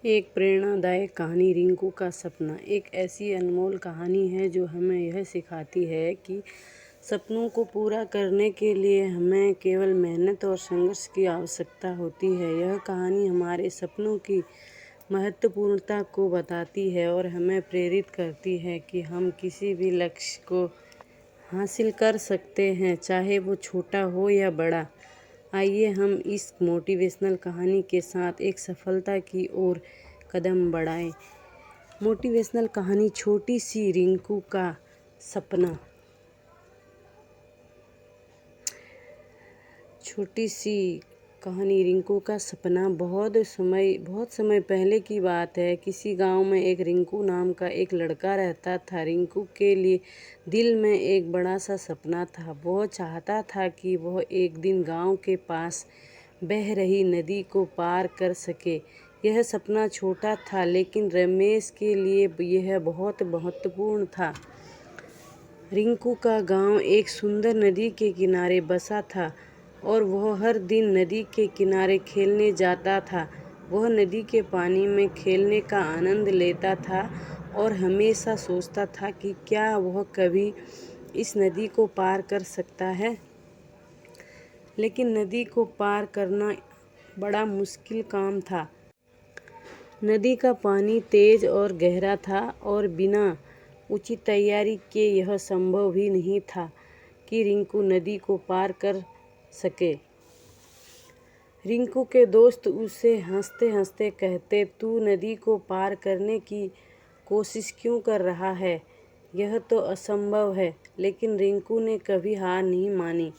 एक प्रेरणादायक कहानी रिंकू का सपना। एक ऐसी अनमोल कहानी है जो हमें यह सिखाती है कि सपनों को पूरा करने के लिए हमें केवल मेहनत और संघर्ष की आवश्यकता होती है। यह कहानी हमारे सपनों की महत्वपूर्णता को बताती है और हमें प्रेरित करती है कि हम किसी भी लक्ष्य को हासिल कर सकते हैं, चाहे वो छोटा हो या बड़ा। आइए हम इस मोटिवेशनल कहानी के साथ एक सफलता की ओर कदम बढ़ाएं। मोटिवेशनल कहानी छोटी सी रिंकू का सपना। छोटी सी कहानी रिंकू का सपना। बहुत समय पहले की बात है। किसी गांव में एक रिंकू नाम का एक लड़का रहता था। रिंकू के लिए दिल में एक बड़ा सा सपना था। वह चाहता था कि वह एक दिन गांव के पास बह रही नदी को पार कर सके। यह सपना छोटा था, लेकिन रमेश के लिए यह बहुत महत्वपूर्ण था। रिंकू का गांव एक सुंदर नदी के किनारे बसा था और वह हर दिन नदी के किनारे खेलने जाता था। वह नदी के पानी में खेलने का आनंद लेता था और हमेशा सोचता था कि क्या वह कभी इस नदी को पार कर सकता है। लेकिन नदी को पार करना बड़ा मुश्किल काम था। नदी का पानी तेज और गहरा था और बिना उचित तैयारी के यह संभव भी नहीं था कि रिंकू नदी को पार कर सके। रिंकू के दोस्त उसे हंसते हंसते कहते, तू नदी को पार करने की कोशिश क्यों कर रहा है? यह तो असंभव है। लेकिन रिंकू ने कभी हार नहीं मानी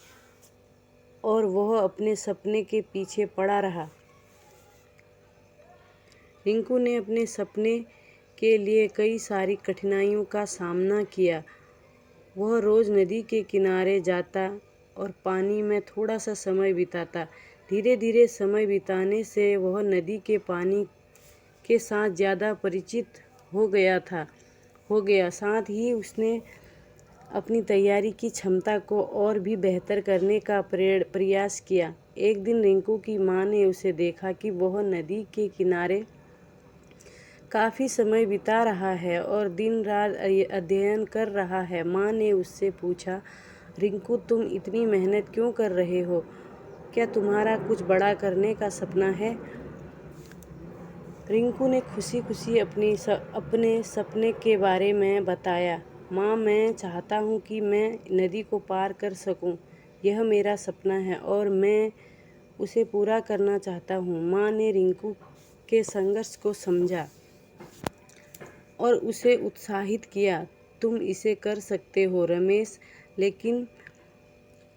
और वह अपने सपने के पीछे पड़ा रहा। रिंकू ने अपने सपने के लिए कई सारी कठिनाइयों का सामना किया। वह रोज नदी के किनारे जाता और पानी में थोड़ा सा समय बिताता। धीरे धीरे समय बिताने से वह नदी के पानी के साथ ज़्यादा परिचित हो गया। साथ ही उसने अपनी तैयारी की क्षमता को और भी बेहतर करने का प्रयास किया। एक दिन रिंकू की माँ ने उसे देखा कि वह नदी के किनारे काफ़ी समय बिता रहा है और दिन रात अध्ययन कर रहा है। माँ ने उससे पूछा, रिंकू, तुम इतनी मेहनत क्यों कर रहे हो? क्या तुम्हारा कुछ बड़ा करने का सपना है? रिंकू ने खुशी खुशी अपने सपने के बारे में बताया। माँ, मैं चाहता हूँ कि मैं नदी को पार कर सकूँ। यह मेरा सपना है और मैं उसे पूरा करना चाहता हूँ। माँ ने रिंकू के संघर्ष को समझा और उसे उत्साहित किया। तुम इसे कर सकते हो रमेश, लेकिन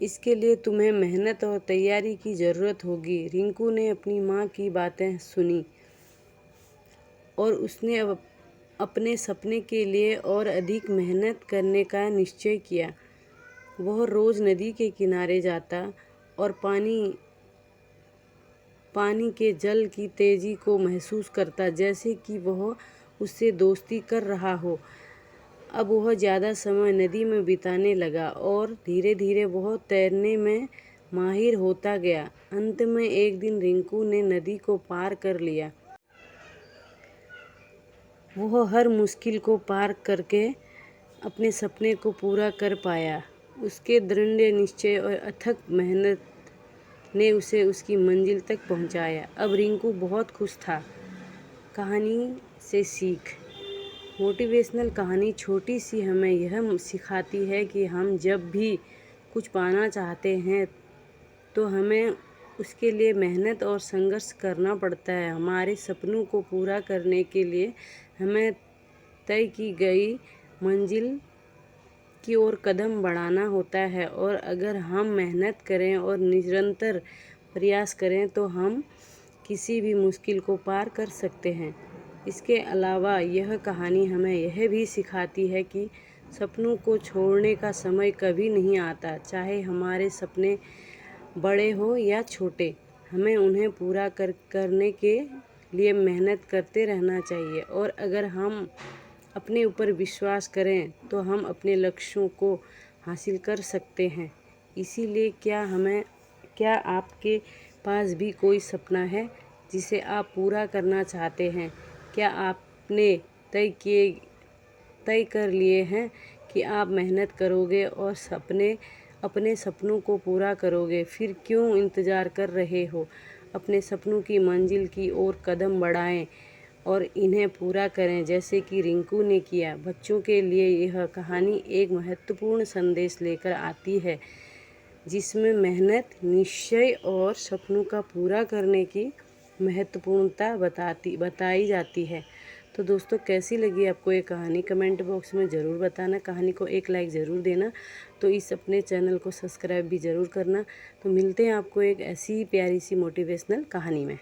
इसके लिए तुम्हें मेहनत और तैयारी की ज़रूरत होगी। रिंकू ने अपनी माँ की बातें सुनी और उसने अपने सपने के लिए और अधिक मेहनत करने का निश्चय किया। वह रोज़ नदी के किनारे जाता और पानी के जल की तेज़ी को महसूस करता, जैसे कि वह उससे दोस्ती कर रहा हो। अब वह ज़्यादा समय नदी में बिताने लगा और धीरे धीरे वह तैरने में माहिर होता गया। अंत में एक दिन रिंकू ने नदी को पार कर लिया। वह हर मुश्किल को पार करके अपने सपने को पूरा कर पाया। उसके दृढ़ निश्चय और अथक मेहनत ने उसे उसकी मंजिल तक पहुंचाया। अब रिंकू बहुत खुश था। कहानी से सीख। मोटिवेशनल कहानी छोटी सी हमें यह सिखाती है कि हम जब भी कुछ पाना चाहते हैं तो हमें उसके लिए मेहनत और संघर्ष करना पड़ता है। हमारे सपनों को पूरा करने के लिए हमें तय की गई मंजिल की ओर कदम बढ़ाना होता है और अगर हम मेहनत करें और निरंतर प्रयास करें तो हम किसी भी मुश्किल को पार कर सकते हैं। इसके अलावा यह कहानी हमें यह भी सिखाती है कि सपनों को छोड़ने का समय कभी नहीं आता। चाहे हमारे सपने बड़े हो या छोटे, हमें उन्हें पूरा करने के लिए मेहनत करते रहना चाहिए और अगर हम अपने ऊपर विश्वास करें तो हम अपने लक्ष्यों को हासिल कर सकते हैं। इसीलिए क्या आपके पास भी कोई सपना है? जिसे आप पूरा करना चाहते हैं। क्या आपने तय कर लिए हैं कि आप मेहनत करोगे और अपने सपनों को पूरा करोगे? फिर क्यों इंतज़ार कर रहे हो? अपने सपनों की मंजिल की ओर कदम बढ़ाएं और इन्हें पूरा करें, जैसे कि रिंकू ने किया। बच्चों के लिए यह कहानी एक महत्वपूर्ण संदेश लेकर आती है, जिसमें मेहनत, निश्चय और सपनों का पूरा करने की महत्वपूर्णता बताई जाती है। तो दोस्तों, कैसी लगी आपको ये कहानी? कमेंट बॉक्स में ज़रूर बताना। कहानी को एक लाइक ज़रूर देना। तो इस अपने चैनल को सब्सक्राइब भी ज़रूर करना। तो मिलते हैं आपको एक ऐसी ही प्यारी सी मोटिवेशनल कहानी में।